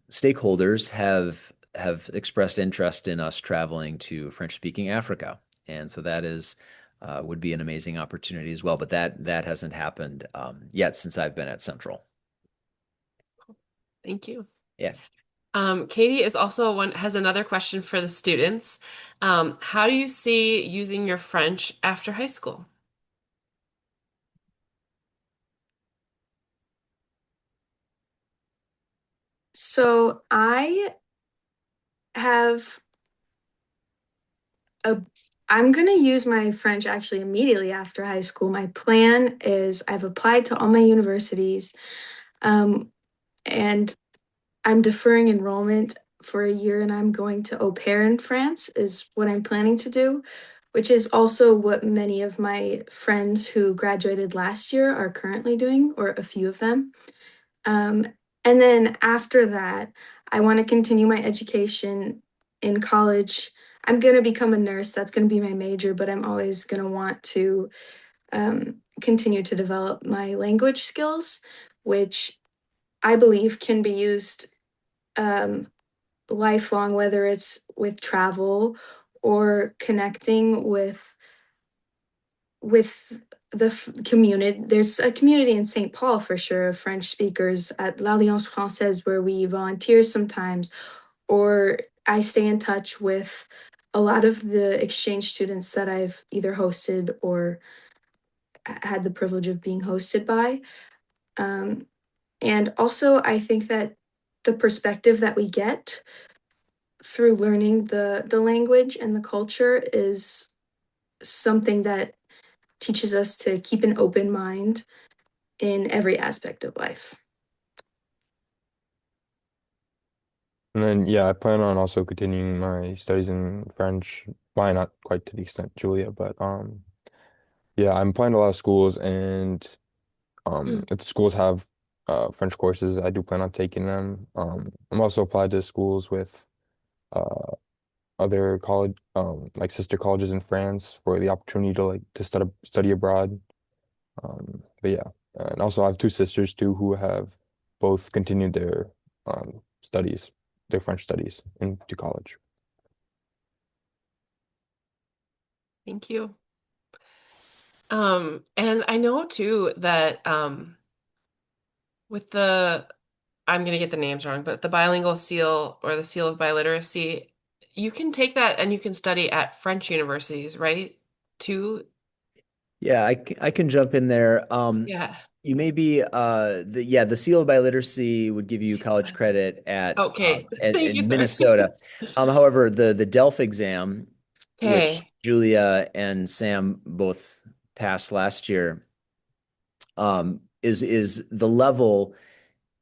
stakeholders have expressed interest in us traveling to French-speaking Africa, and so that is would be an amazing opportunity as well. But that hasn't happened yet since I've been at Central. Thank you. Yeah. Katie has another question for the students. How do you see using your French after high school? So I have a I'm gonna use my French actually immediately after high school. My plan is I've applied to all my universities, um, and I'm deferring enrollment for a year, and I'm going to au pair in France, is what I'm planning to do, which is also what many of my friends who graduated last year are currently doing, or a few of them. Um, and then after that, I want to continue my education in college. I'm going to become a nurse. That's going to be my major, but I'm always going to want to continue to develop my language skills, which I believe can be used um, lifelong, whether it's with travel or connecting with the community. There's a community in St. Paul for sure of French speakers at l'Alliance Française where we volunteer sometimes, or I stay in touch with a lot of the exchange students that I've either hosted or had the privilege of being hosted by. Um, and also, I think that the perspective that we get through learning the language and the culture is something that teaches us to keep an open mind in every aspect of life. And then, yeah, I plan on also continuing my studies in French. Why not quite to the extent Julia, but yeah, I'm applying to a lot of schools, and if the schools have French courses, I do plan on taking them. I'm also applied to schools with uh, other college, like sister colleges in France for the opportunity to study abroad. But yeah, and also I have two sisters too who have both continued their studies, their French studies into college. Thank you. And I know too that with I'm gonna get the names wrong, but the bilingual seal or the seal of biliteracy, you can take that and you can study at French universities, right? Too. Yeah, I can jump in there. Yeah. You may be the seal of biliteracy would give you Seal of college credit Okay. Thank you, in sir. Minnesota. However, the DELF exam, which Okay. Julia and Sam both passed last year, is the level.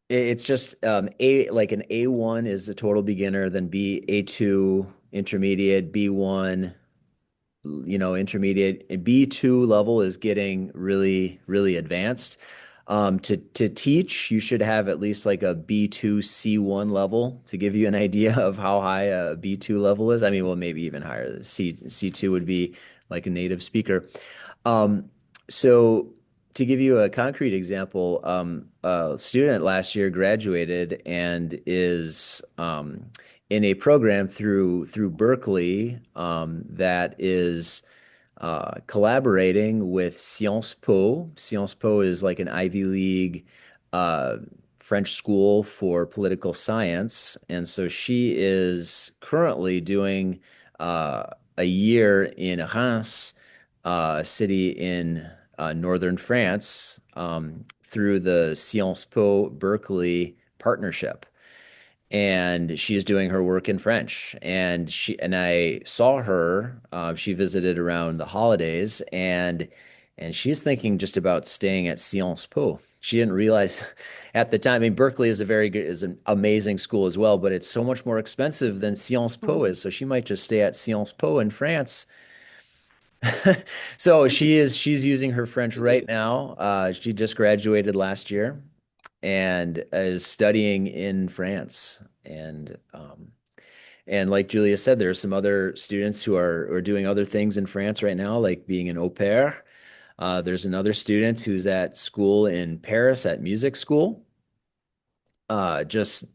It's just A, like an A1 is a total beginner, then A2 intermediate, B1 intermediate, and B2 level is getting really, really advanced. To teach, you should have at least like a B2 C1 level to give you an idea of how high a B2 level is. I mean, well, maybe even higher. C2 would be like a native speaker. So to give you a concrete example, a student last year graduated and is in a program through Berkeley that is collaborating with Sciences Po. Sciences Po is like an Ivy League uh, French school for political science, and so she is currently doing a year in Reims, a city in northern France, through the Sciences Po Berkeley partnership, and she's doing her work in French. And I saw her. She visited around the holidays, and she's thinking just about staying at Sciences Po. She didn't realize at the time. I mean, Berkeley is an amazing school as well, but it's so much more expensive than Sciences Po is. So she might just stay at Sciences Po in France. So she's using her French right now. She just graduated last year and is studying in France. And like Julia said, there are some other students who are doing other things in France right now, like being an au pair. There's another student who's at school in Paris at music school, just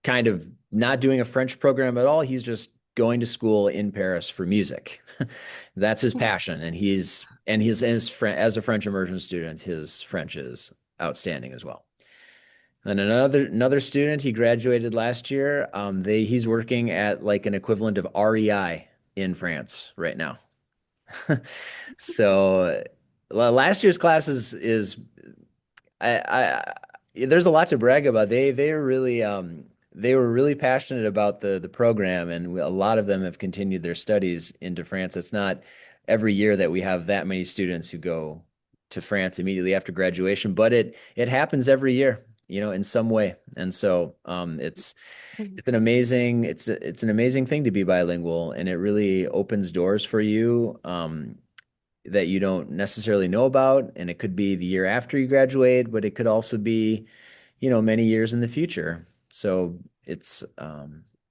kind of not doing a French program at all. He's just going to school in Paris for music. That's his passion, and as a French immersion student, his French is outstanding as well. And another student, he graduated last year. He's working at like an equivalent of REI in France right now. So last year's class is I there's a lot to brag about. They were really passionate about the program, and a lot of them have continued their studies into France. It's not every year that we have that many students who go to France immediately after graduation, but it happens every year, in some way. And so it's an amazing thing to be bilingual, and it really opens doors for you. That you don't necessarily know about. And it could be the year after you graduate, but it could also be, many years in the future. So it's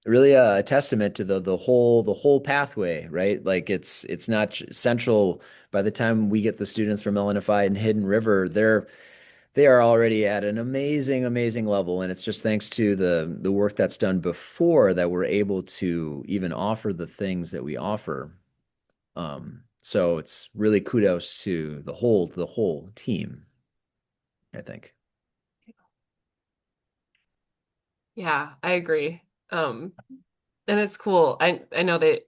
really a testament to the whole pathway, right? Like it's not central. By the time we get the students from LNFI and Hidden River, they are already at an amazing, amazing level. And it's just thanks to the work that's done before that we're able to even offer the things that we offer. So it's really kudos to the whole team, I think. Yeah, I agree. And it's cool. I know that,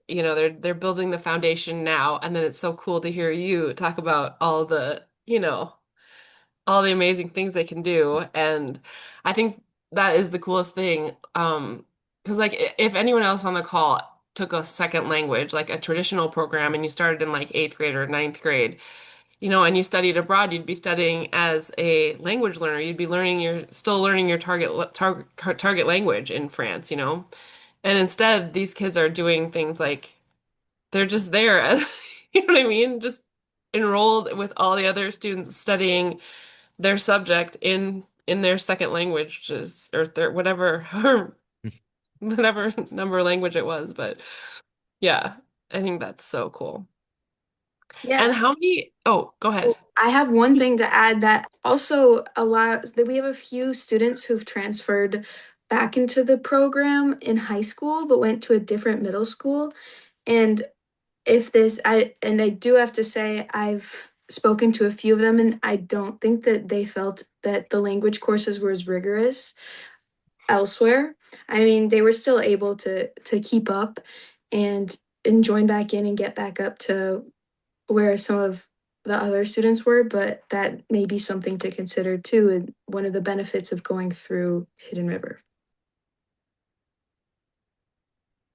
they're building the foundation now, and then it's so cool to hear you talk about all the amazing things they can do. And I think that is the coolest thing. Because like if anyone else on the call took a second language, like a traditional program, and you started in like eighth grade or ninth grade, and you studied abroad, you'd be studying as a language learner. You'd be still learning your target language in France. And instead, these kids are doing things like they're just there as, you know what I mean? Just enrolled with all the other students studying their subject in their second languages or their whatever or whatever number language it was. But yeah, I think that's so cool. Yeah. And how many? Oh, go ahead. I have one thing to add that also allows that we have a few students who've transferred back into the program in high school but went to a different middle school. And I do have to say I've spoken to a few of them, and I don't think that they felt that the language courses were as rigorous elsewhere. I mean, they were still able to keep up and join back in and get back up to where some of the other students were, but that may be something to consider too, and one of the benefits of going through Hidden River.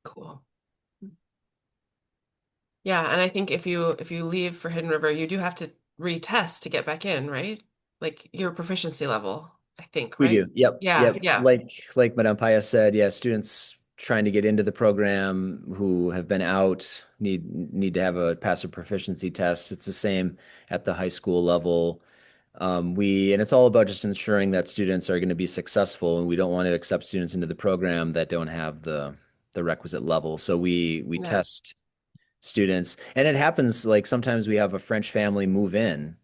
Cool. Yeah, and I think if you leave for Hidden River, you do have to retest to get back in, right? Like your proficiency level, I think, We right? do. Yep. Yeah, Yep. yeah, Like Madame Paya said, yeah, students trying to get into the program who have been out need to have a passive proficiency test. It's the same at the high school level. And it's all about just ensuring that students are going to be successful, and we don't want to accept students into the program that don't have the requisite level. So we yeah, test students, and it happens like sometimes we have a French family move in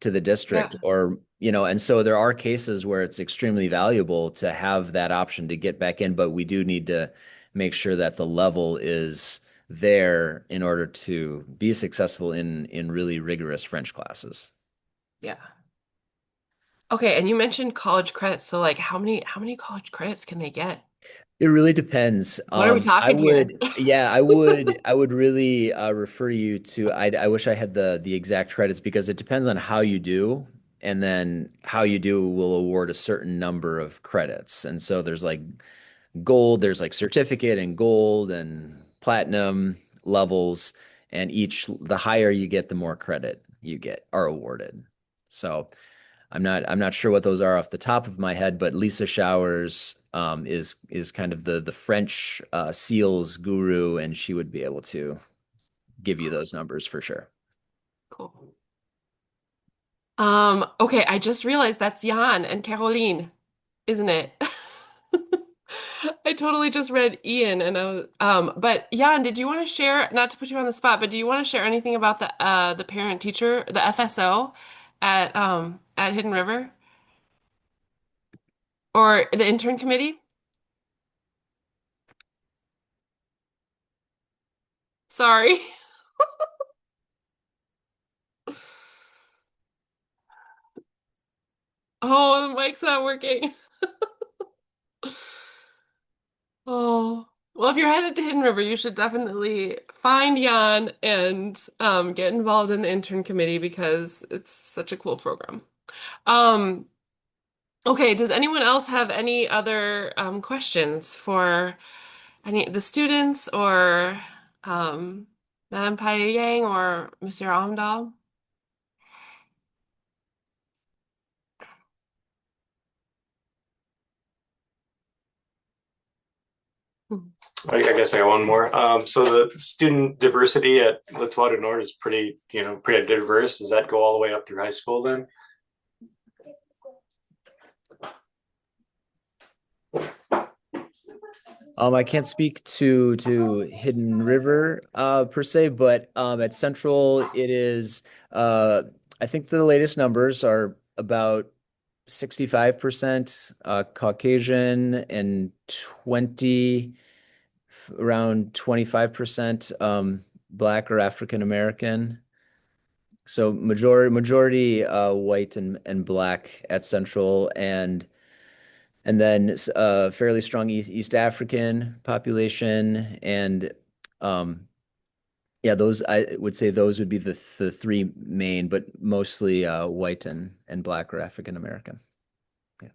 to the yeah, district, or and so there are cases where it's extremely valuable to have that option to get back in, but we do need to make sure that the level is there in order to be successful in really rigorous French classes. yeah. Okay, and you mentioned college credits. So like how many college credits can they get? It really depends. What are we talking here? Yeah, I would really refer you to. I wish I had the exact credits because it depends on how you do. and then how you do will award a certain number of credits. And so there's like gold, there's like certificate and gold and platinum levels, and the higher you get, the more credit you get are awarded. So I'm not sure what those are off the top of my head, but Lisa Showers is kind of the French SEALs guru, and she would be able to give you those numbers for sure. Cool. Okay, I just realized that's Jan and Caroline, isn't it? I totally just read Ian and but Jan, did you want to share, not to put you on the spot, but do you want to share anything about the parent teacher, the FSO at Hidden River or the intern committee? Sorry. Oh, the mic's not working. Oh, well, if you're headed to Hidden River, you should definitely find Jan and get involved in the intern committee because it's such a cool program. Um, okay, does anyone else have any other questions for any of the students or um, Madame Paye Yang or Monsieur Amdal? I guess I got one more. So the student diversity at Let's Nord is pretty, pretty diverse. Does that go all the way up through high school then? I can't speak to Hidden River per se, but at Central it is I think the latest numbers are about 65% Caucasian and around 25% Black or African American. So majority white and black at Central, and then fairly strong East African population, and yeah, those I would say those would be the three main, but mostly white and black or African American. Yeah.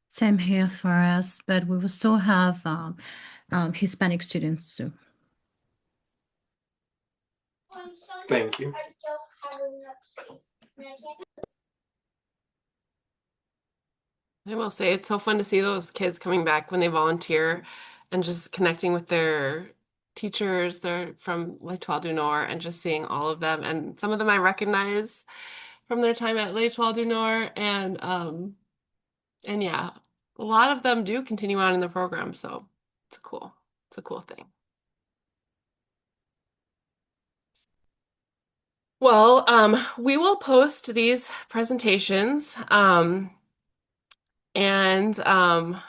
Same here for us, but we will still have Hispanic students too. Thank you. I will say it's so fun to see those kids coming back when they volunteer and just connecting with their teachers. They're from L'Étoile du Nord and just seeing all of them. And some of them I recognize from their time at L'Étoile du Nord. And yeah, a lot of them do continue on in the program. So it's a cool thing. Well, we will post these presentations. And oh,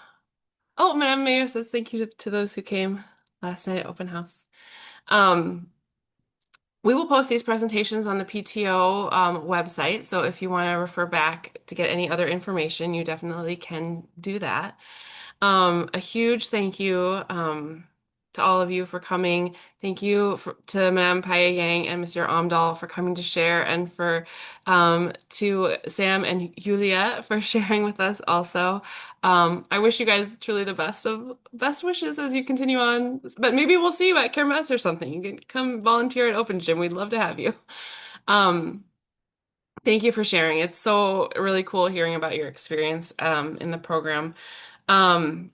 Madame Mayor says thank you to those who came last night at open house. Um, we will post these presentations on the PTO website, so if you want to refer back to get any other information, you definitely can do that. A huge thank you to all of you for coming. Thank you to Madame Paye Yang and Monsieur Amdal for coming to share, and to Sam and Julia for sharing with us also. I wish you guys truly the best wishes as you continue on. But maybe we'll see you at Kermesse or something. You can come volunteer at Open Gym. We'd love to have you. Um, Thank you for sharing. It's so really cool hearing about your experience in the program. Um,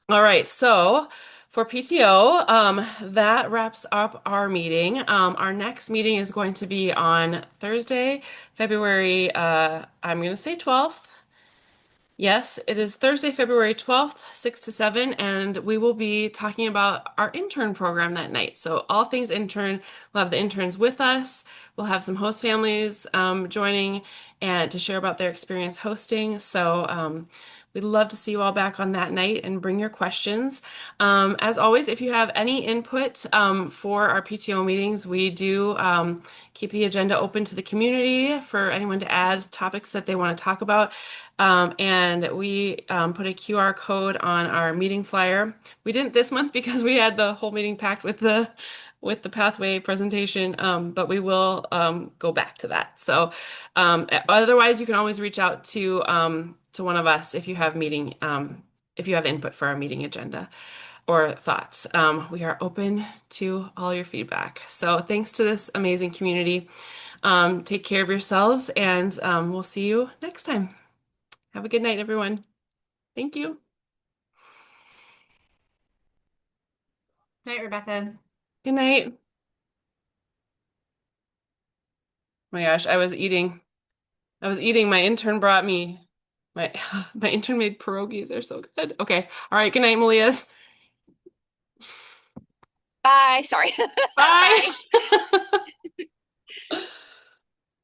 all right, so for PTO, that wraps up our meeting. Our next meeting is going to be on Thursday, February, I'm going to say 12th. Yes, it is Thursday, February 12th, 6 to 7, and we will be talking about our intern program that night. So all things intern, we'll have the interns with us. We'll have some host families joining and to share about their experience hosting. So we'd love to see you all back on that night and bring your questions. As always, if you have any input for our PTO meetings, we do keep the agenda open to the community for anyone to add topics that they want to talk about. And we put a QR code on our meeting flyer. We didn't this month because we had the whole meeting packed with the with the pathway presentation, but we will go back to that. So otherwise, you can always reach out to one of us if you have if you have input for our meeting agenda or thoughts. We are open to all your feedback. So thanks to this amazing community. Take care of yourselves, and we'll see you next time. Have a good night, everyone. Thank you. Night, Rebecca. Good night. Oh my gosh, I was eating. My intern brought me my my intern made pierogies. They're so good. Okay. All right. Good night, Malias. Bye. Sorry. Bye. Bye.